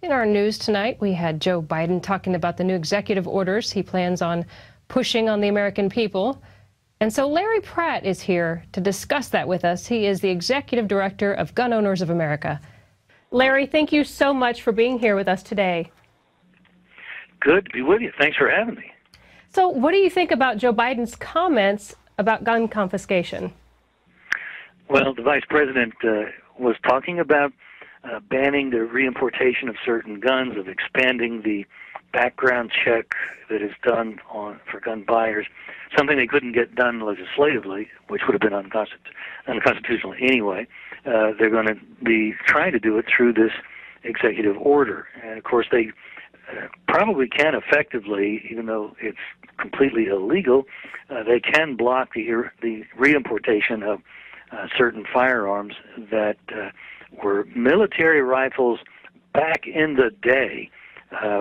In our news tonight, we had Joe Biden talking about the new executive orders he plans on pushing on the American people. And so Larry Pratt is here to discuss that with us. He is the executive director of Gun Owners of America. Larry, thank you so much for being here with us today. Good to be with you. Thanks for having me. So what do you think about Joe Biden's comments about gun confiscation? Well, the vice president was talking about banning the reimportation of certain guns, of expanding the background check that is done for gun buyers, something they couldn't get done legislatively, which would have been unconstitutional anyway. They're going to be trying to do it through this executive order. And, of course, they probably can effectively, even though it's completely illegal, they can block the reimportation of certain firearms that were military rifles back in the day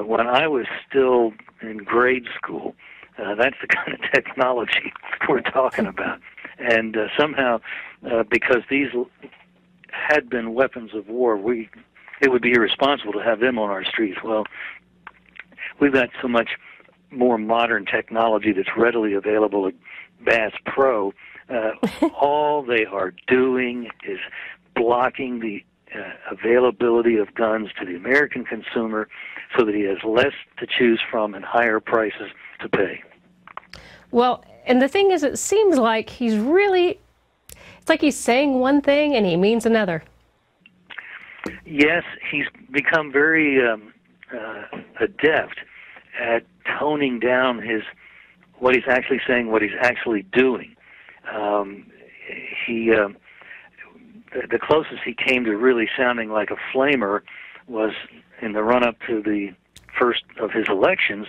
when I was still in grade school. That's the kind of technology we're talking about. And somehow, because these had been weapons of war, it would be irresponsible to have them on our streets. Well, we've got so much more modern technology that's readily available at Bass Pro. All they are doing is blocking the availability of guns to the American consumer so that he has less to choose from and higher prices to pay. Well, and the thing is, it seems like it's like he's saying one thing and he means another. Yes, he's become very adept at toning down what he's actually saying, what he's actually doing. The closest he came to really sounding like a flamer was in the run-up to the first of his elections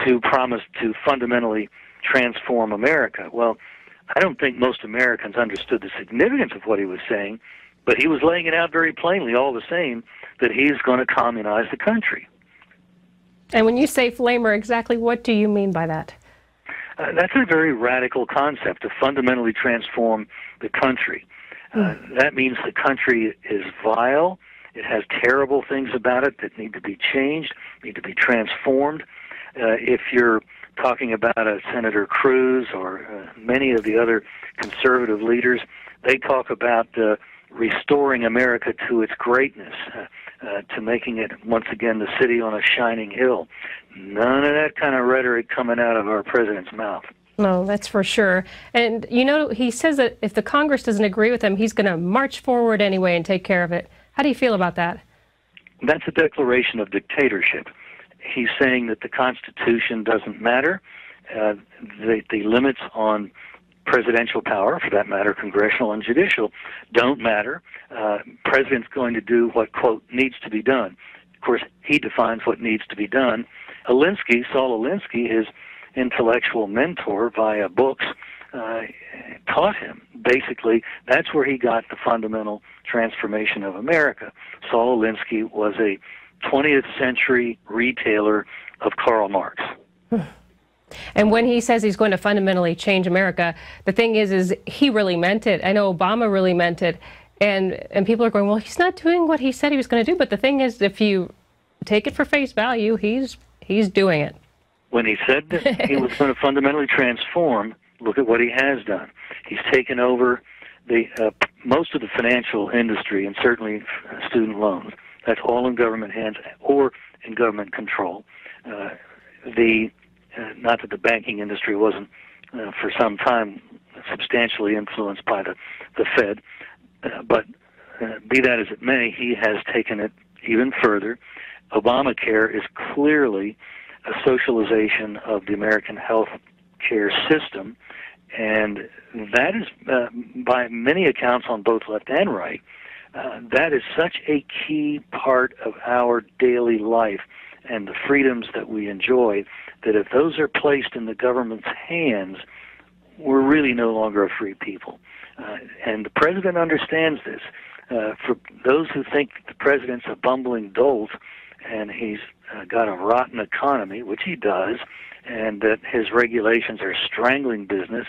to promise to fundamentally transform America. Well, I don't think most Americans understood the significance of what he was saying, but he was laying it out very plainly all the same that he's going to communize the country. And when you say flamer, exactly what do you mean by that? That's a very radical concept, to fundamentally transform the country. That means the country is vile. It has terrible things about it that need to be changed, need to be transformed. If you're talking about Senator Cruz or many of the other conservative leaders, they talk about restoring America to its greatness, to making it, once again, the city on a shining hill. None of that kind of rhetoric coming out of our president's mouth. No, that's for sure. And, you know, he says that if the Congress doesn't agree with him, he's going to march forward anyway and take care of it. How do you feel about that? That's a declaration of dictatorship. He's saying that the Constitution doesn't matter. The limits on presidential power, for that matter, congressional and judicial, don't matter. President's going to do what, quote, needs to be done. Of course, he defines what needs to be done. Saul Alinsky, his intellectual mentor via books, taught him. Basically, that's where he got the fundamental transformation of America. Saul Alinsky was a 20th century retailer of Karl Marx. And when he says he's going to fundamentally change America, the thing is he really meant it. I know Obama really meant it. And people are going, well, he's not doing what he said he was going to do. But the thing is, if you take it for face value, he's doing it. When he said that he was going to fundamentally transform, look at what he has done. He's taken over most of the financial industry and certainly student loans. That's all in government hands or in government control. Not that the banking industry wasn't, for some time, substantially influenced by the Fed, but be that as it may, he has taken it even further. Obamacare is clearly a socialization of the American health care system, and that is, by many accounts on both left and right, that is such a key part of our daily life and the freedoms that we enjoy, that if those are placed in the government's hands, we're really no longer a free people. And the president understands this. For those who think the president's a bumbling dolt and he's got a rotten economy, which he does, and that his regulations are strangling business,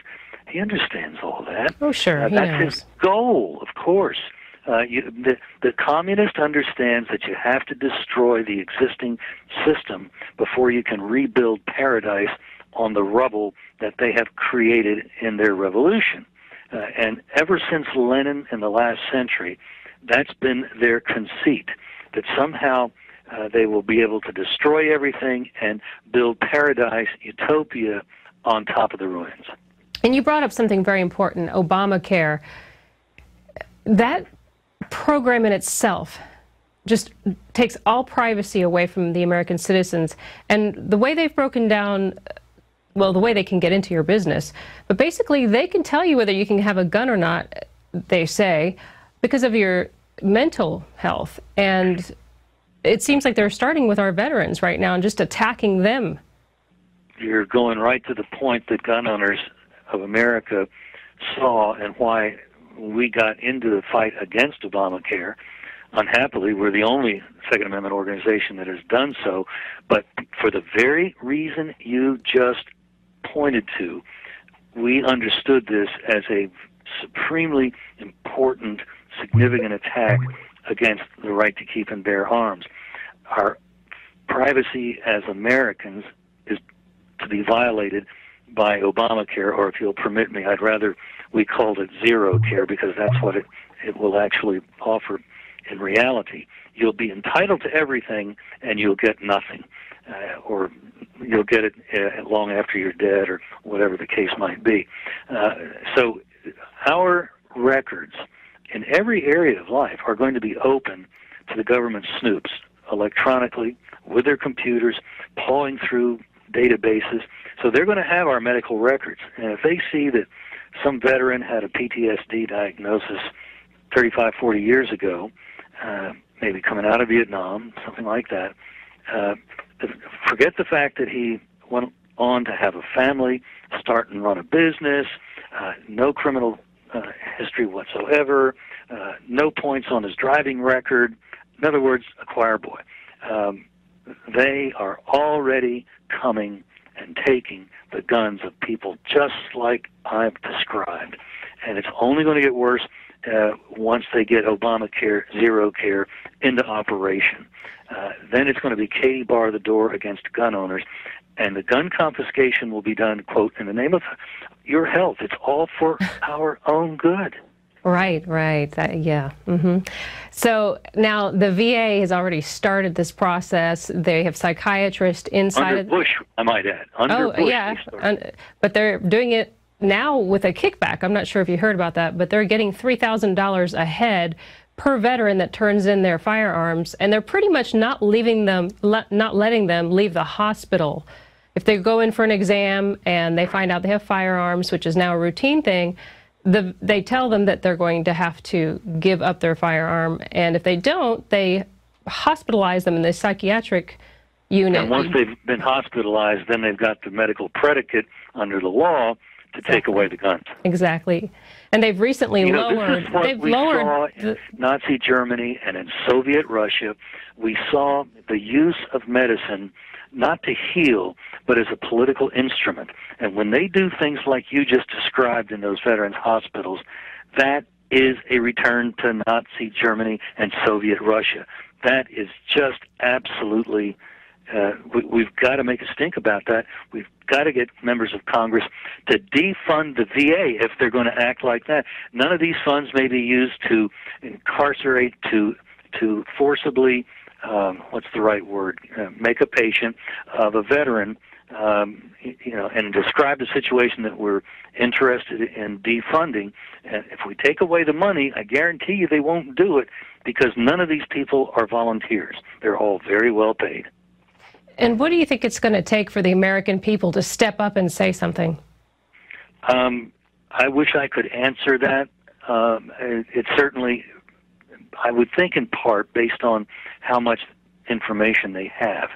he understands all that. Oh, sure. That's his goal, of course. The communist understands that you have to destroy the existing system before you can rebuild paradise on the rubble that they have created in their revolution. And ever since Lenin in the last century, that's been their conceit, that somehow they will be able to destroy everything and build paradise, utopia, on top of the ruins. And you brought up something very important, Obamacare. That program in itself just takes all privacy away from the American citizens. And the way they've broken down, well, the way they can get into your business, but basically they can tell you whether you can have a gun or not, they say, because of your mental health. And it seems like they're starting with our veterans right now and just attacking them. You're going right to the point that gun owners of America saw and why we got into the fight against Obamacare. Unhappily, we're the only Second Amendment organization that has done so, but for the very reason you just pointed to, we understood this as a supremely important, significant attack against the right to keep and bear arms. Our privacy as Americans is to be violated by Obamacare, or if you'll permit me, I'd rather we called it zero care, because that's what it will actually offer in reality. You'll be entitled to everything and you'll get nothing, or you'll get it long after you're dead, or whatever the case might be. So our records in every area of life are going to be open to the government snoops electronically with their computers, pawing through databases. So they're going to have our medical records. And if they see that some veteran had a PTSD diagnosis 35, 40 years ago, maybe coming out of Vietnam, something like that, forget the fact that he went on to have a family, start and run a business, no criminal history whatsoever, no points on his driving record. In other words, a choir boy. They are already coming and taking the guns of people just like I've described. And it's only going to get worse once they get Obamacare, zero care, into operation. Then it's going to be Katie bar the door against gun owners. And the gun confiscation will be done, quote, in the name of your health. It's all for our own good. Right, right. Yeah. So now the VA has already started this process. They have psychiatrists inside Under Bush, I might add. Under Bush, yeah. But they're doing it now with a kickback. I'm not sure if you heard about that, but they're getting $3,000 a head per veteran that turns in their firearms, and they're pretty much not letting them leave the hospital. If they go in for an exam and they find out they have firearms, which is now a routine thing, they tell them that they're going to have to give up their firearm, and if they don't, they hospitalize them in the psychiatric unit. And once they've been hospitalized, then they've got the medical predicate under the law to take away the guns. Exactly. And they've recently lowered... This is what we saw in Nazi Germany and in Soviet Russia. We saw the use of medicine not to heal, but as a political instrument. And when they do things like you just described in those veterans' hospitals, that is a return to Nazi Germany and Soviet Russia. That is just absolutely... we've got to make a stink about that. We've got to get members of Congress to defund the VA if they're going to act like that. None of these funds may be used to incarcerate, to forcibly, what's the right word, make a patient of a veteran, and describe the situation that we're interested in defunding. And if we take away the money, I guarantee you they won't do it, because none of these people are volunteers. They're all very well paid. And what do you think it's going to take for the American people to step up and say something? I wish I could answer that. It certainly, I would think in part, based on how much information they have.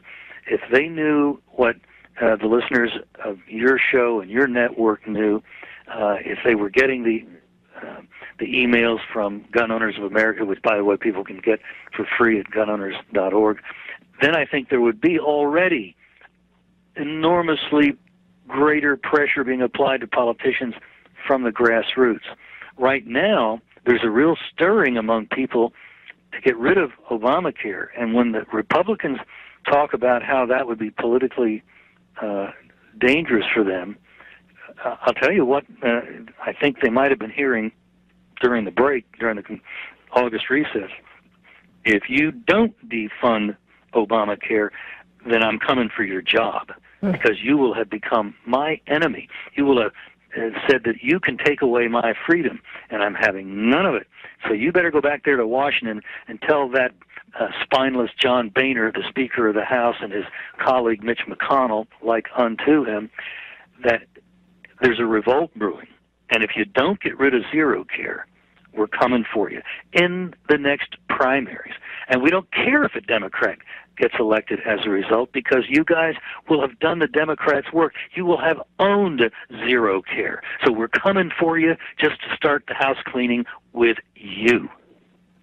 If they knew what the listeners of your show and your network knew, if they were getting the emails from Gun Owners of America, which, by the way, people can get for free at gunowners.org, then I think there would be already enormously greater pressure being applied to politicians from the grassroots. Right now, there's a real stirring among people to get rid of Obamacare. And when the Republicans talk about how that would be politically dangerous for them, I'll tell you what I think they might have been hearing during the break, during the August recess. If you don't defund Obamacare, then I'm coming for your job, because you will have become my enemy. You will have said that you can take away my freedom, and I'm having none of it. So you better go back there to Washington and tell that spineless John Boehner, the Speaker of the House, and his colleague Mitch McConnell, like unto him, that there's a revolt brewing. And if you don't get rid of zero care, we're coming for you in the next primaries. And we don't care if a Democrat gets elected as a result, because you guys will have done the Democrats' work. You will have owned zero care. So we're coming for you just to start the house cleaning with you.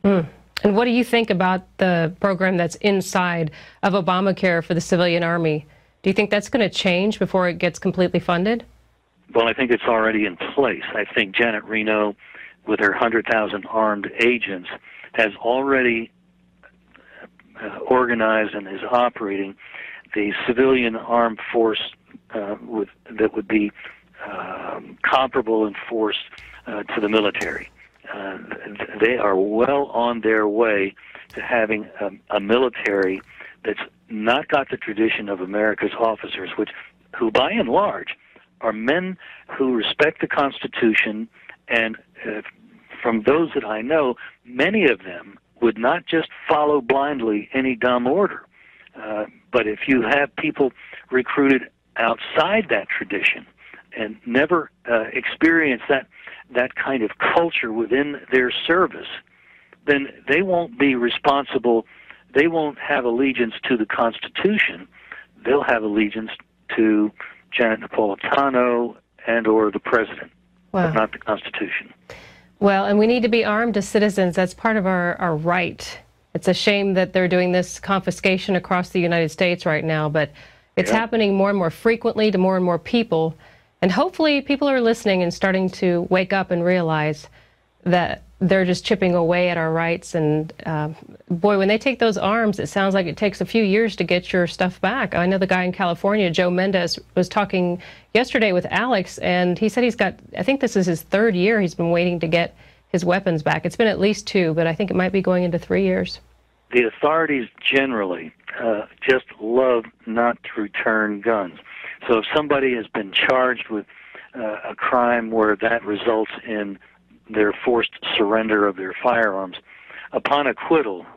And what do you think about the program that's inside of Obamacare for the civilian army? Do you think that's going to change before it gets completely funded? Well, I think it's already in place. I think Janet Reno, with her 100,000 armed agents, has already organized and is operating the civilian armed force that would be comparable in force to the military. They are well on their way to having a military that's not got the tradition of America's officers, who by and large are men who respect the Constitution, and from those that I know, many of them would not just follow blindly any dumb order. But if you have people recruited outside that tradition and never experience that kind of culture within their service, then they won't be responsible. They won't have allegiance to the Constitution. They'll have allegiance to Janet Napolitano and or the president, but not the Constitution. Well, and we need to be armed as citizens. That's part of our right. It's a shame that they're doing this confiscation across the United States right now, but it's happening more and more frequently to more and more people. And hopefully people are listening and starting to wake up and realize that they're just chipping away at our rights. And boy, when they take those arms, it sounds like it takes a few years to get your stuff back. I know the guy in California, Joe Mendez, was talking yesterday with Alex, and he said he's got, I think this is his third year he's been waiting to get his weapons back. It's been at least 2, but I think it might be going into 3 years. The authorities generally just love not to return guns. So if somebody has been charged with a crime where that results in their forced surrender of their firearms, upon acquittal,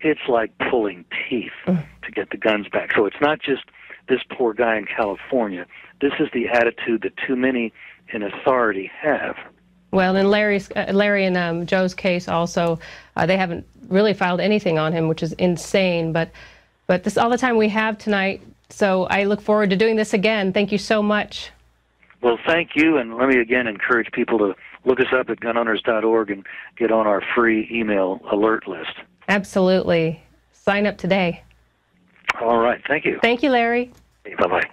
it's like pulling teeth to get the guns back. So it's not just this poor guy in California. This is the attitude that too many in authority have. Well, in Larry and Joe's case also, they haven't really filed anything on him, which is insane. But this is all the time we have tonight. So I look forward to doing this again. Thank you so much. Well, thank you, and let me again encourage people to look us up at gunowners.org and get on our free email alert list. Absolutely. Sign up today. All right. Thank you. Thank you, Larry. Hey, bye-bye.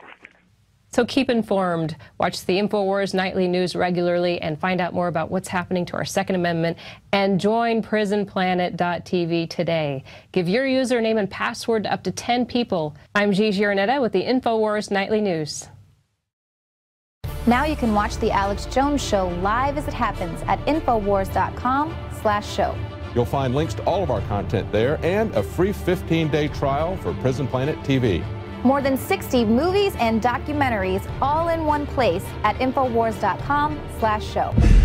So keep informed. Watch the INFOWARS nightly news regularly and find out more about what's happening to our Second Amendment. And join prisonplanet.tv today. Give your username and password to up to 10 people. I'm GiGi Erneta with the INFOWARS Nightly News. Now you can watch The Alex Jones Show live as it happens at Infowars.com/show. You'll find links to all of our content there and a free 15-day trial for Prison Planet TV. More than 60 movies and documentaries all in one place at Infowars.com/show.